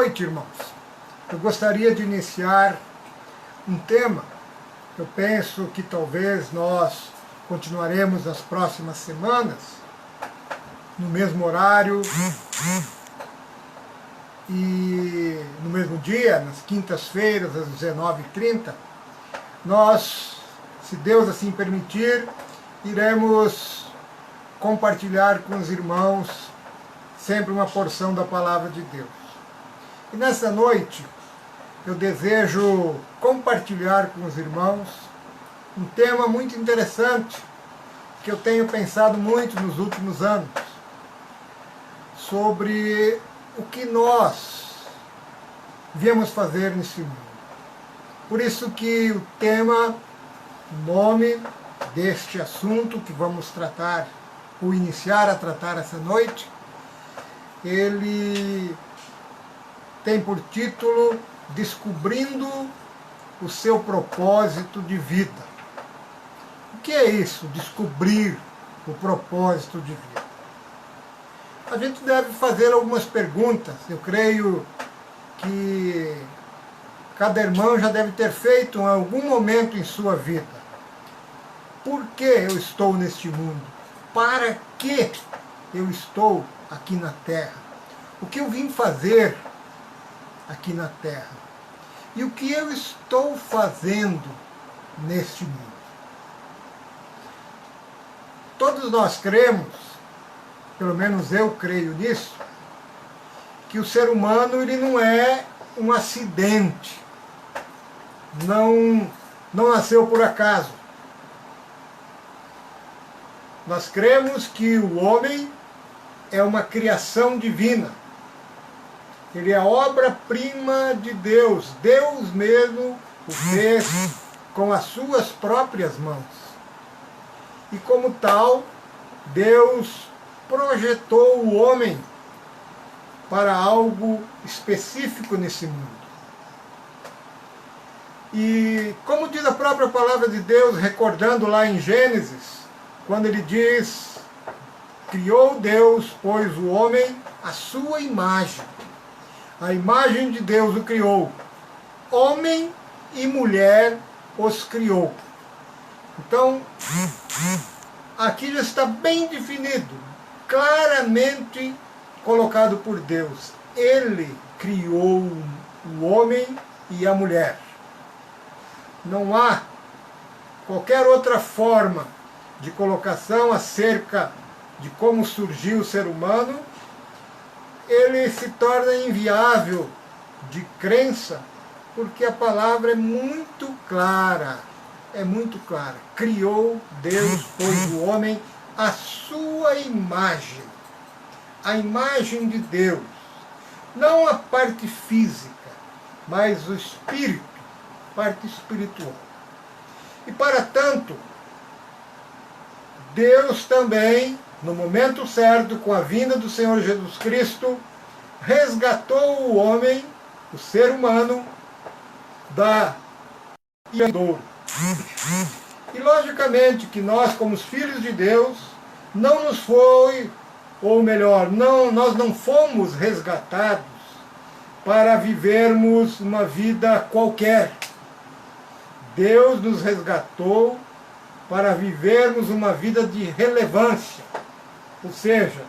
noite, irmãos. Eu gostaria de iniciar um tema. Eu penso que talvez nós continuaremos nas próximas semanas, no mesmo horário e no mesmo dia, nas quintas-feiras, às 19h30. Nós, se Deus assim permitir, iremos compartilhar com os irmãos sempre uma porção da Palavra de Deus. E nessa noite, eu desejo compartilhar com os irmãos um tema muito interessante, que eu tenho pensado muito nos últimos anos, sobre o que nós viemos fazer nesse mundo. Por isso que o tema, o nome deste assunto que vamos tratar, ou iniciar a tratar essa noite, ele tem por título Descobrindo o seu propósito de vida. O que é isso, descobrir o propósito de vida? A gente deve fazer algumas perguntas. Eu creio que cada irmão já deve ter feito em algum momento em sua vida. Por que eu estou neste mundo? Para que eu estou aqui na Terra? O que eu vim fazer aqui na Terra? E o que eu estou fazendo neste mundo? Todos nós cremos, pelo menos eu creio nisso, que o ser humano ele não é um acidente, não nasceu por acaso. Nós cremos que o homem é uma criação divina. Ele é a obra-prima de Deus. Deus mesmo o fez com as suas próprias mãos. E como tal, Deus projetou o homem para algo específico nesse mundo. E como diz a própria palavra de Deus, recordando lá em Gênesis, quando ele diz: criou Deus, pois, o homem à sua imagem. A imagem de Deus o criou. Homem e mulher os criou. Então, aqui já está bem definido, claramente colocado por Deus. Ele criou o homem e a mulher. Não há qualquer outra forma de colocação acerca de como surgiu o ser humano. Ele se torna inviável de crença, porque a palavra é muito clara. É muito clara. Criou Deus, pois, o homem à sua imagem. A imagem de Deus. Não a parte física, mas o espírito, parte espiritual. E para tanto, Deus também, no momento certo, com a vinda do Senhor Jesus Cristo, resgatou o homem, o ser humano, da ilha. E logicamente que nós, como os filhos de Deus, não nos foi, ou melhor, nós não fomos resgatados para vivermos uma vida qualquer. Deus nos resgatou para vivermos uma vida de relevância, ou seja,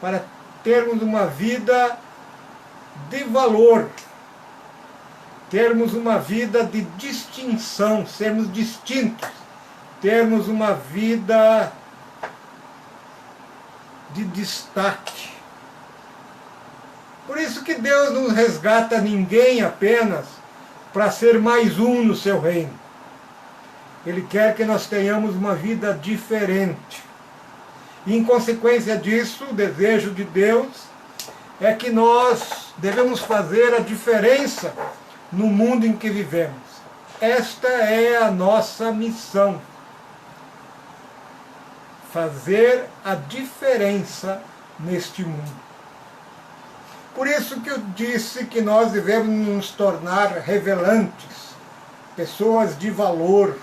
para termos uma vida de valor, termos uma vida de distinção, sermos distintos, termos uma vida de destaque. Por isso que Deus não resgata ninguém apenas para ser mais um no seu reino. Ele quer que nós tenhamos uma vida diferente. E em consequência disso, o desejo de Deus é que nós devemos fazer a diferença no mundo em que vivemos. Esta é a nossa missão. Fazer a diferença neste mundo. Por isso que eu disse que nós devemos nos tornar revelantes, pessoas de valor,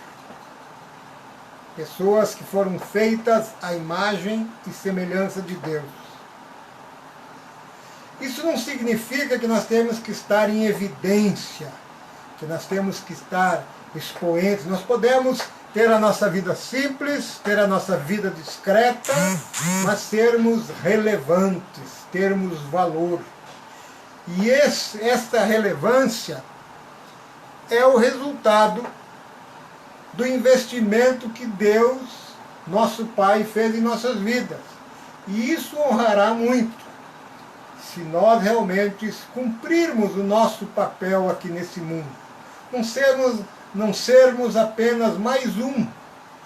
pessoas que foram feitas à imagem e semelhança de Deus. Isso não significa que nós temos que estar em evidência, que nós temos que estar expoentes. Nós podemos ter a nossa vida simples, ter a nossa vida discreta, mas sermos relevantes, termos valor. E esta relevância é o resultado do investimento que Deus, nosso Pai, fez em nossas vidas. E isso honrará muito, se nós realmente cumprirmos o nosso papel aqui nesse mundo. Não sermos apenas mais um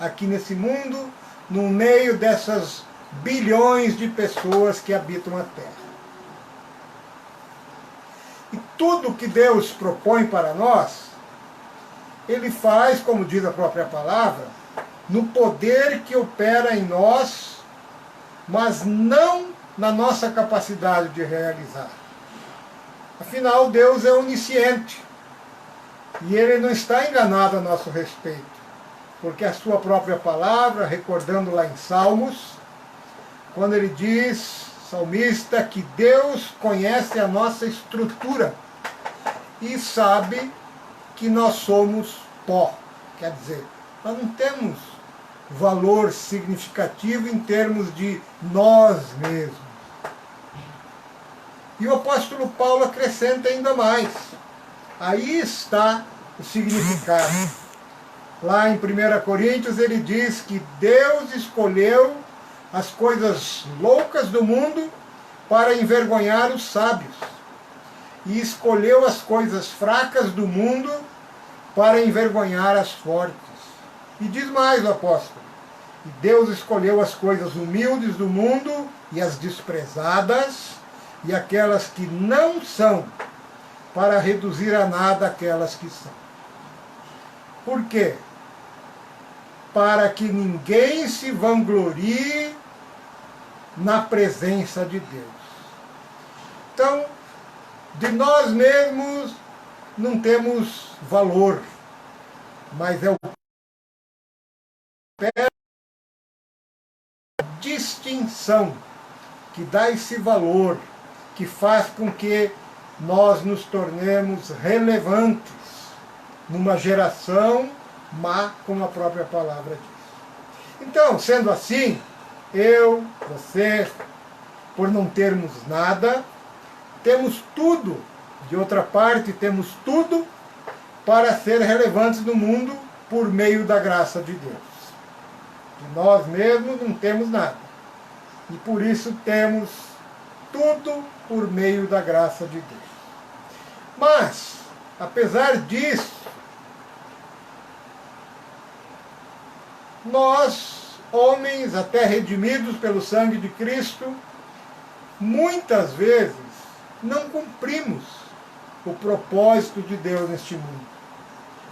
aqui nesse mundo, no meio dessas bilhões de pessoas que habitam a Terra. E tudo que Deus propõe para nós, Ele faz, como diz a própria palavra, no poder que opera em nós, mas não na nossa capacidade de realizar. Afinal, Deus é onisciente. E Ele não está enganado a nosso respeito. Porque a sua própria palavra, recordando lá em Salmos, quando ele diz, salmista, que Deus conhece a nossa estrutura e sabe que nós somos pó. Quer dizer, nós não temos valor significativo em termos de nós mesmos. E o apóstolo Paulo acrescenta ainda mais. Aí está o significado. Lá em 1 Coríntios ele diz que Deus escolheu as coisas loucas do mundo para envergonhar os sábios. E escolheu as coisas fracas do mundo para envergonhar as fortes. E diz mais o apóstolo: e Deus escolheu as coisas humildes do mundo e as desprezadas e aquelas que não são, para reduzir a nada aquelas que são. Por quê? Para que ninguém se vanglorie na presença de Deus. Então, de nós mesmos não temos valor, mas é o distinção que dá esse valor, que faz com que nós nos tornemos relevantes numa geração má, como a própria palavra diz. Então, sendo assim, eu, você, por não termos nada, temos tudo. De outra parte, temos tudo para ser relevantes no mundo por meio da graça de Deus. De nós mesmos não temos nada. E por isso temos tudo por meio da graça de Deus. Mas, apesar disso, nós, homens até redimidos pelo sangue de Cristo, muitas vezes não cumprimos o propósito de Deus neste mundo.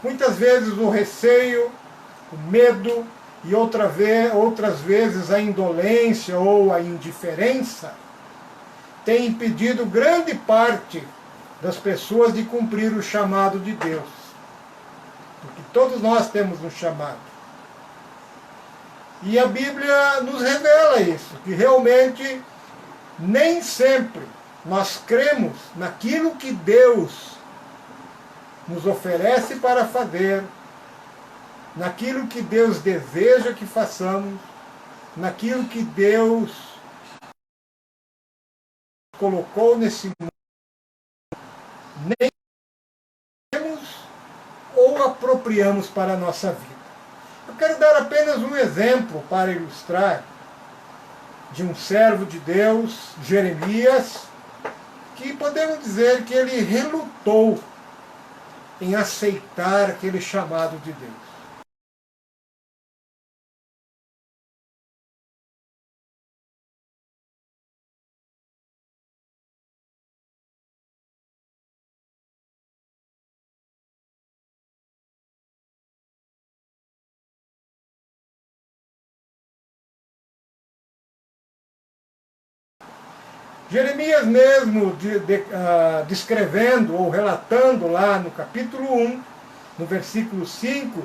Muitas vezes o receio, o medo e outras vezes a indolência ou a indiferença têm impedido grande parte das pessoas de cumprir o chamado de Deus. Porque todos nós temos um chamado. E a Bíblia nos revela isso, que realmente nem sempre nós cremos naquilo que Deus nos oferece para fazer, naquilo que Deus deseja que façamos, naquilo que Deus colocou nesse mundo, nem temos ou apropriamos para a nossa vida. Eu quero dar apenas um exemplo para ilustrar de um servo de Deus, Jeremias, que podemos dizer que ele relutou em aceitar aquele chamado de Deus. Jeremias mesmo, descrevendo ou relatando lá no capítulo 1, no versículo 5,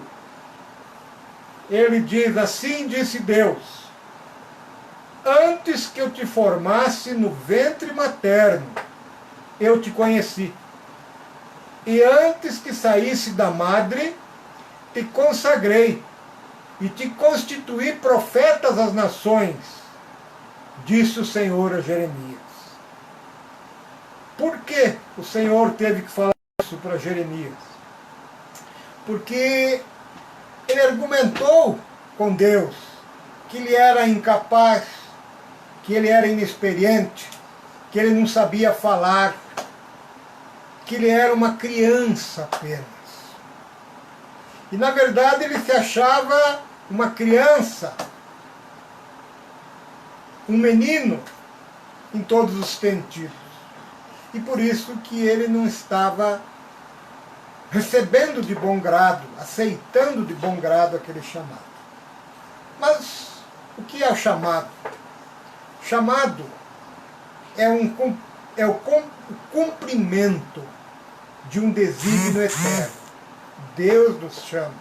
ele diz: assim disse Deus, antes que eu te formasse no ventre materno, eu te conheci. E antes que saísse da madre, te consagrei e te constituí profetas às nações, disse o Senhor a Jeremias. Por que o Senhor teve que falar isso para Jeremias? Porque ele argumentou com Deus que ele era incapaz, que ele era inexperiente, que ele não sabia falar, que ele era uma criança apenas. E na verdade ele se achava uma criança, um menino em todos os sentidos. E por isso que ele não estava recebendo de bom grado, aceitando de bom grado aquele chamado. Mas o que é o chamado? Chamado é o cumprimento de um desígnio eterno. Deus nos chama.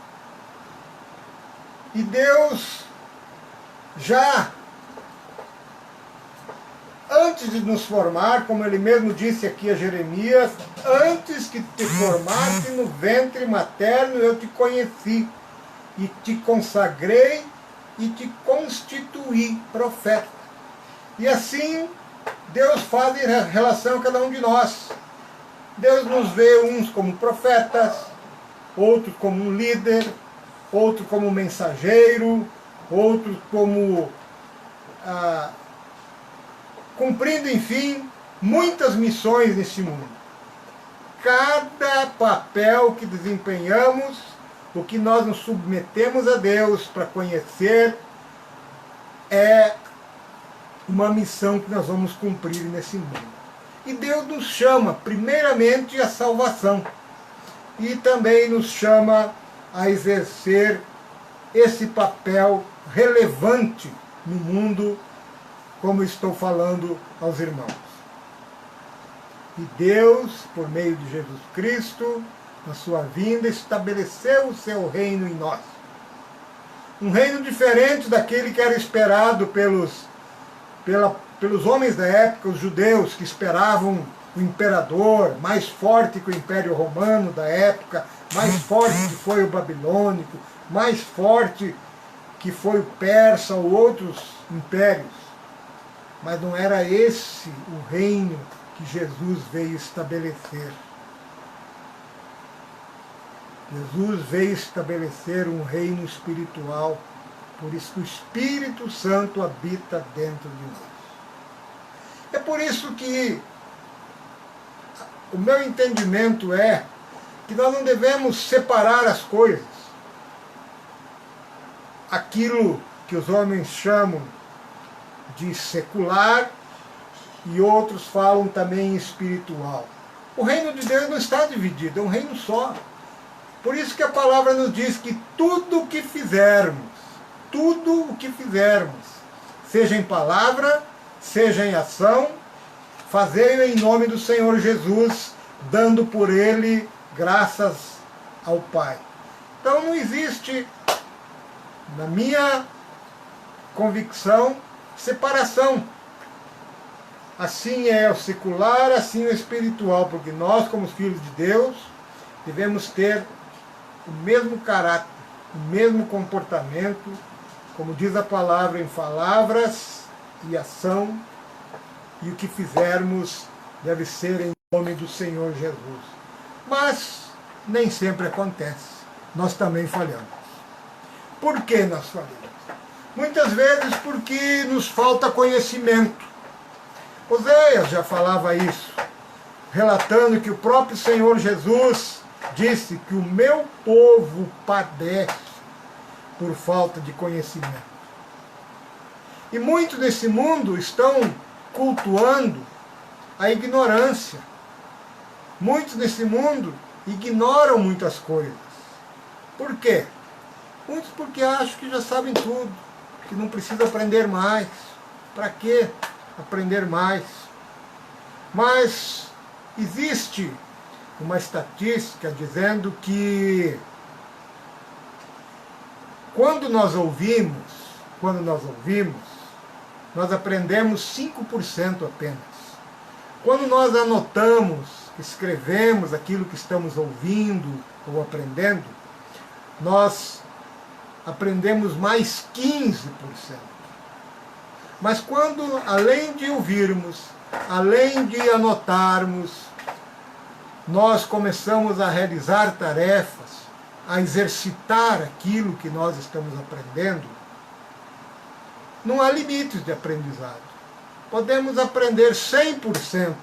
E Deus já antes de nos formar, como ele mesmo disse aqui a Jeremias, antes que te formasse no ventre materno, eu te conheci, e te consagrei, e te constituí profeta. E assim, Deus faz em relação a cada um de nós. Deus nos vê uns como profetas, outros como um líder, outros como um mensageiro, outros como cumprindo, enfim, muitas missões nesse mundo. Cada papel que desempenhamos, o que nós nos submetemos a Deus para conhecer, é uma missão que nós vamos cumprir nesse mundo. E Deus nos chama, primeiramente, à salvação. E também nos chama a exercer esse papel relevante no mundo, como estou falando aos irmãos. E Deus, por meio de Jesus Cristo, na sua vinda, estabeleceu o seu reino em nós. Um reino diferente daquele que era esperado pelos homens da época, os judeus, que esperavam o imperador mais forte que o Império Romano da época, mais forte que foi o babilônico, mais forte que foi o persa ou outros impérios. Mas não era esse o reino que Jesus veio estabelecer. Jesus veio estabelecer um reino espiritual, por isso que o Espírito Santo habita dentro de nós. É por isso que o meu entendimento é que nós não devemos separar as coisas. Aquilo que os homens chamam de secular e outros falam também espiritual. O reino de Deus não está dividido, é um reino só. Por isso que a palavra nos diz que tudo o que fizermos, seja em palavra, seja em ação, fazei-o em nome do Senhor Jesus, dando por ele graças ao Pai. Então não existe, na minha convicção, separação. Assim é o secular, assim é o espiritual, porque nós, como filhos de Deus, devemos ter o mesmo caráter, o mesmo comportamento, como diz a palavra, em palavras e ação, e o que fizermos deve ser em nome do Senhor Jesus. Mas nem sempre acontece. Nós também falhamos. Por que nós falhamos? Muitas vezes porque nos falta conhecimento. Oséias já falava isso, relatando que o próprio Senhor Jesus disse que o meu povo padece por falta de conhecimento. E muitos nesse mundo estão cultuando a ignorância. Muitos nesse mundo ignoram muitas coisas. Por quê? Muitos porque acham que já sabem tudo, que não precisa aprender mais. Para quê aprender mais? Mas existe uma estatística dizendo que quando nós ouvimos, nós aprendemos 5% apenas. Quando nós anotamos, escrevemos aquilo que estamos ouvindo ou aprendendo, nós aprendemos mais 15%. Mas quando, além de ouvirmos, além de anotarmos, nós começamos a realizar tarefas, a exercitar aquilo que nós estamos aprendendo, não há limites de aprendizado. Podemos aprender 100%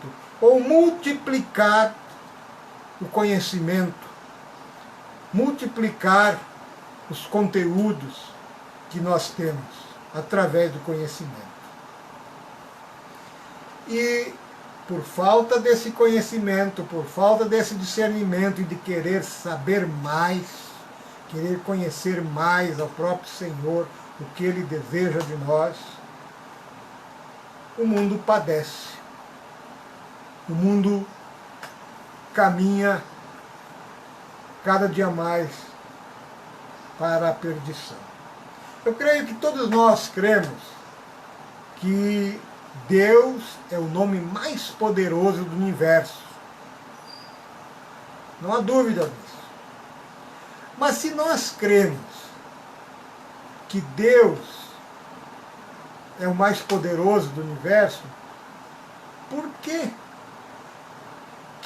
ou multiplicar o conhecimento, multiplicar os conteúdos que nós temos através do conhecimento. E por falta desse conhecimento, por falta desse discernimento e de querer saber mais, querer conhecer mais ao próprio Senhor, o que Ele deseja de nós, o mundo padece. O mundo caminha cada dia mais para a perdição. Eu creio que todos nós cremos que Deus é o nome mais poderoso do universo. Não há dúvida disso. Mas se nós cremos que Deus é o mais poderoso do universo, por que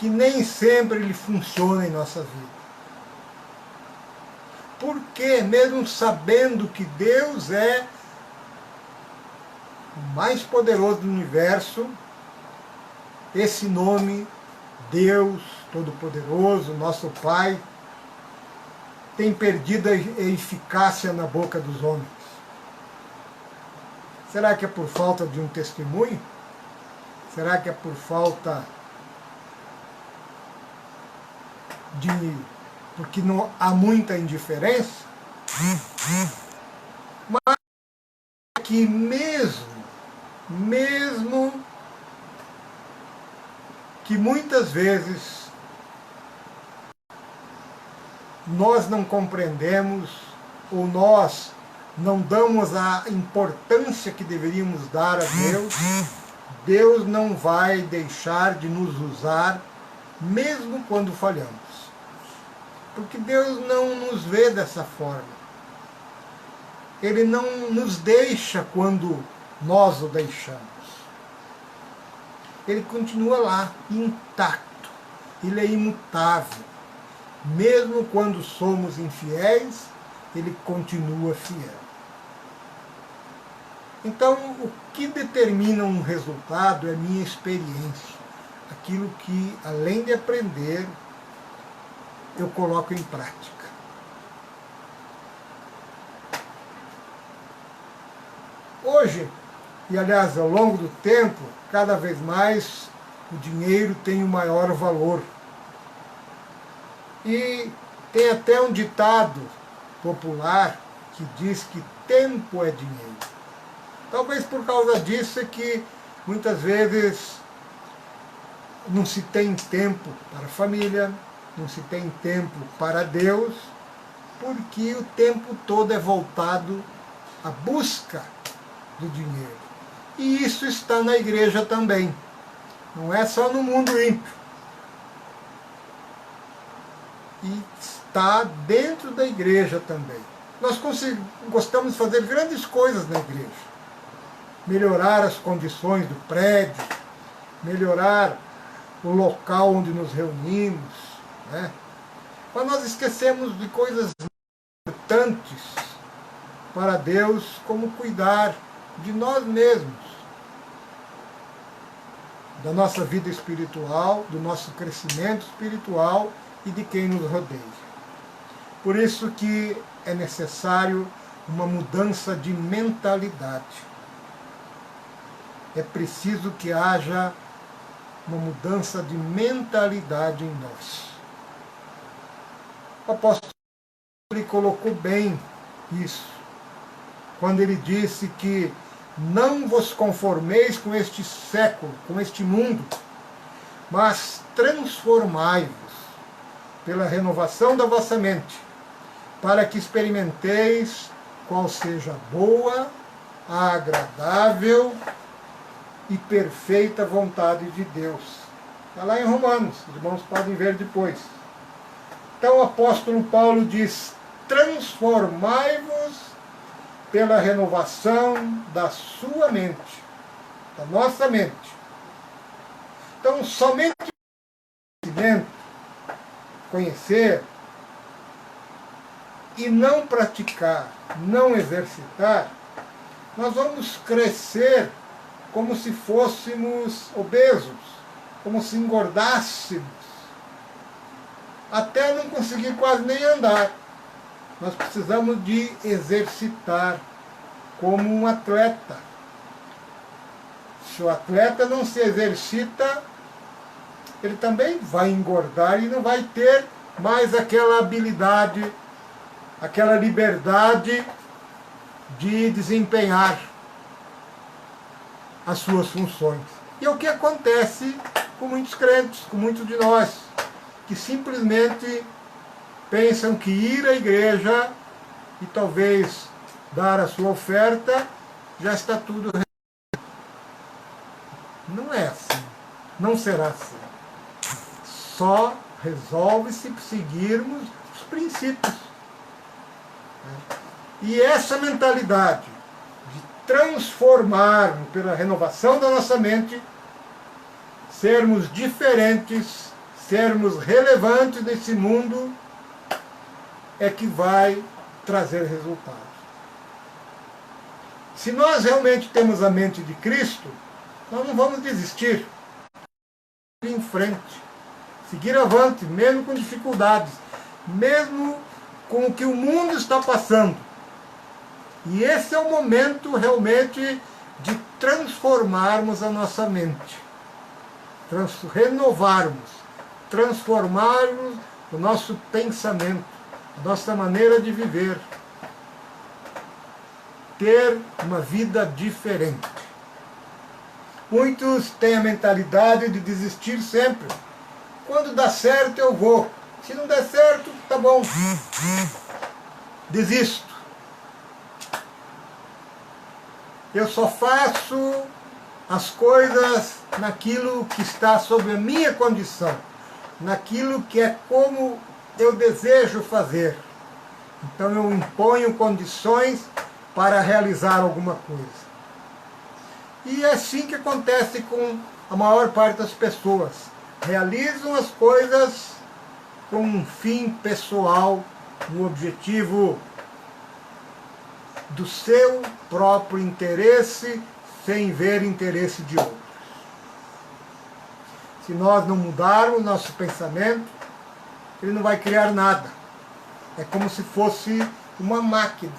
nem sempre ele funciona em nossa vida? Por que, mesmo sabendo que Deus é o mais poderoso do universo, esse nome, Deus Todo-Poderoso, nosso Pai, tem perdido a eficácia na boca dos homens? Será que é por falta de um testemunho? Será que é por falta porque não há muita indiferença? Mas que mesmo que muitas vezes nós não compreendemos ou nós não damos a importância que deveríamos dar a Deus, Deus não vai deixar de nos usar mesmo quando falhamos. Porque Deus não nos vê dessa forma. Ele não nos deixa quando nós o deixamos. Ele continua lá, intacto. Ele é imutável. Mesmo quando somos infiéis, ele continua fiel. Então, o que determina um resultado é a minha experiência. Aquilo que, além de aprender, eu coloco em prática. Hoje, e aliás ao longo do tempo, cada vez mais o dinheiro tem um maior valor. E tem até um ditado popular que diz que tempo é dinheiro. Talvez por causa disso é que muitas vezes não se tem tempo para a família, não se tem tempo para Deus, porque o tempo todo é voltado à busca do dinheiro. E isso está na igreja também, não é só no mundo ímpio. E está dentro da igreja também. Nós gostamos de fazer grandes coisas na igreja. Melhorar as condições do prédio, melhorar o local onde nos reunimos, né? Mas nós esquecemos de coisas importantes para Deus, como cuidar de nós mesmos, da nossa vida espiritual, do nosso crescimento espiritual e de quem nos rodeia. Por isso que é necessário uma mudança de mentalidade. É preciso que haja uma mudança de mentalidade em nós. O apóstolo ele colocou bem isso, quando ele disse que não vos conformeis com este século, com este mundo, mas transformai-vos pela renovação da vossa mente, para que experimenteis qual seja a boa, a agradável e perfeita vontade de Deus. Está lá em Romanos, os irmãos podem ver depois. Então o apóstolo Paulo diz: transformai-vos pela renovação da sua mente, da nossa mente. Então somente conhecer e não praticar, não exercitar, nós vamos crescer como se fôssemos obesos, como se engordássemos, até não conseguir quase nem andar. Nós precisamos de exercitar como um atleta. Se o atleta não se exercita, ele também vai engordar e não vai ter mais aquela habilidade, aquela liberdade de desempenhar as suas funções. E é o que acontece com muitos crentes, com muitos de nós, que simplesmente pensam que ir à igreja e talvez dar a sua oferta, já está tudo resolvido. Não é assim, não será assim. Só resolve-se seguirmos os princípios. E essa mentalidade de transformarmos pela renovação da nossa mente, sermos diferentes, sermos relevantes nesse mundo, é que vai trazer resultados. Se nós realmente temos a mente de Cristo, nós não vamos desistir. Ir em frente, seguir avante, mesmo com dificuldades, mesmo com o que o mundo está passando. E esse é o momento realmente de transformarmos a nossa mente, renovarmos, transformarmos o nosso pensamento, a nossa maneira de viver, ter uma vida diferente. Muitos têm a mentalidade de desistir sempre. Quando dá certo eu vou, se não der certo, tá bom, desisto. Eu só faço as coisas naquilo que está sob a minha condição, naquilo que é como eu desejo fazer. Então eu imponho condições para realizar alguma coisa. E é assim que acontece com a maior parte das pessoas. Realizam as coisas com um fim pessoal, um objetivo do seu próprio interesse, sem ver interesse de outros. Se nós não mudarmos nosso pensamento, ele não vai criar nada. É como se fosse uma máquina.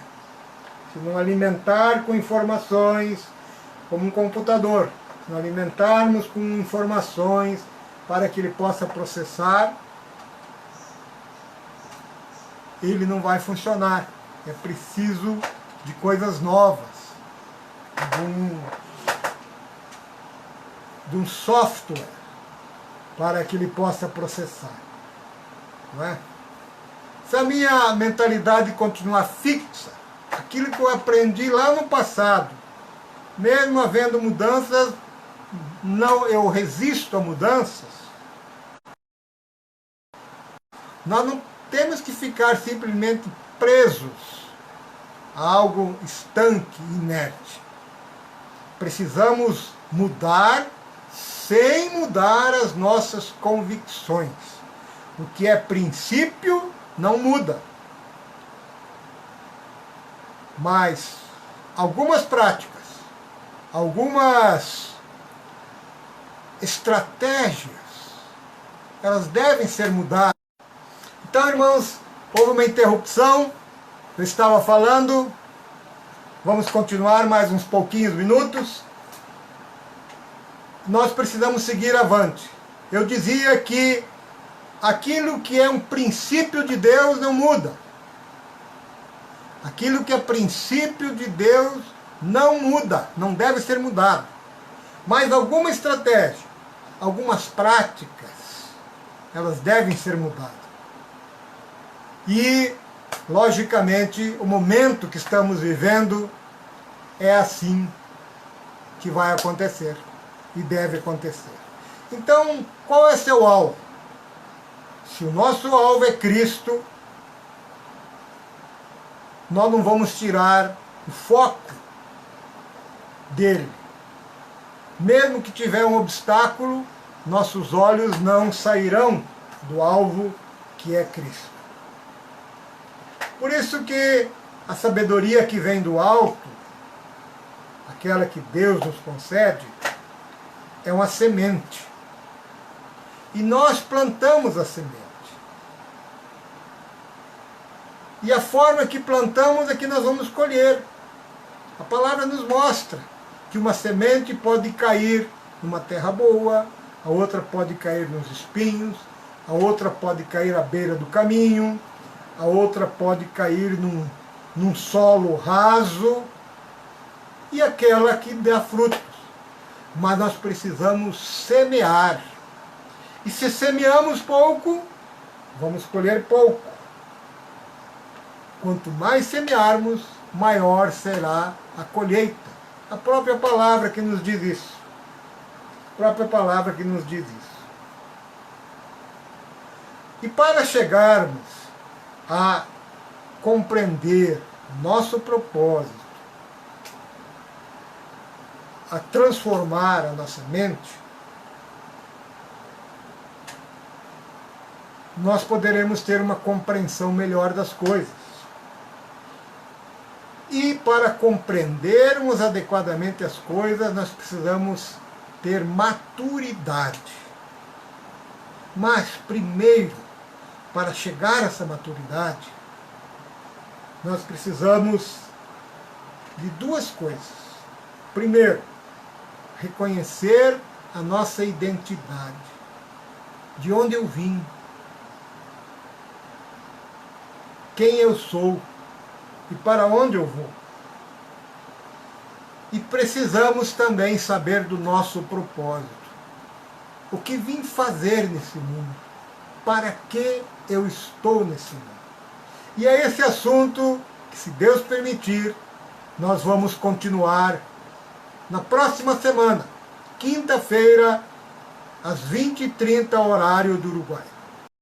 Se não alimentar com informações, como um computador, se não alimentarmos com informações para que ele possa processar, ele não vai funcionar. É preciso de coisas novas, de um software para que ele possa processar. Não é? Se a minha mentalidade continuar fixa, aquilo que eu aprendi lá no passado, mesmo havendo mudanças, eu resisto a mudanças, nós não temos que ficar simplesmente presos a algo estanque, inerte. Precisamos mudar sem mudar as nossas convicções. O que é princípio não muda. Mas algumas práticas, algumas estratégias, elas devem ser mudadas. Então, irmãos, houve uma interrupção. Eu estava falando, vamos continuar mais uns pouquinhos minutos. Nós precisamos seguir avante. Eu dizia que aquilo que é um princípio de Deus não muda. Aquilo que é princípio de Deus não muda, não deve ser mudado. Mas alguma estratégia, algumas práticas, elas devem ser mudadas. E, logicamente, o momento que estamos vivendo é assim que vai acontecer. e deve acontecer. Então, qual é seu alvo? Se o nosso alvo é Cristo, nós não vamos tirar o foco dele. Mesmo que tiver um obstáculo, nossos olhos não sairão do alvo que é Cristo. Por isso que a sabedoria que vem do alto, aquela que Deus nos concede, é uma semente. E nós plantamos a semente. E a forma que plantamos é que nós vamos colher. A palavra nos mostra que uma semente pode cair numa terra boa, a outra pode cair nos espinhos, a outra pode cair à beira do caminho, a outra pode cair num solo raso, e aquela que dá frutos. Mas nós precisamos semear. E se semeamos pouco, vamos colher pouco. Quanto mais semearmos, maior será a colheita. A própria palavra que nos diz isso. A própria palavra que nos diz isso. E para chegarmos a compreender nosso propósito, a transformar a nossa mente, nós poderemos ter uma compreensão melhor das coisas. E para compreendermos adequadamente as coisas, nós precisamos ter maturidade. Mas, primeiro, para chegar a essa maturidade, nós precisamos de duas coisas. Primeiro, reconhecer a nossa identidade. De onde eu vim. Quem eu sou. E para onde eu vou. E precisamos também saber do nosso propósito. O que vim fazer nesse mundo? Para que eu estou nesse mundo? E é esse assunto que, se Deus permitir, nós vamos continuar na próxima semana, quinta-feira, às 20h30, horário do Uruguai.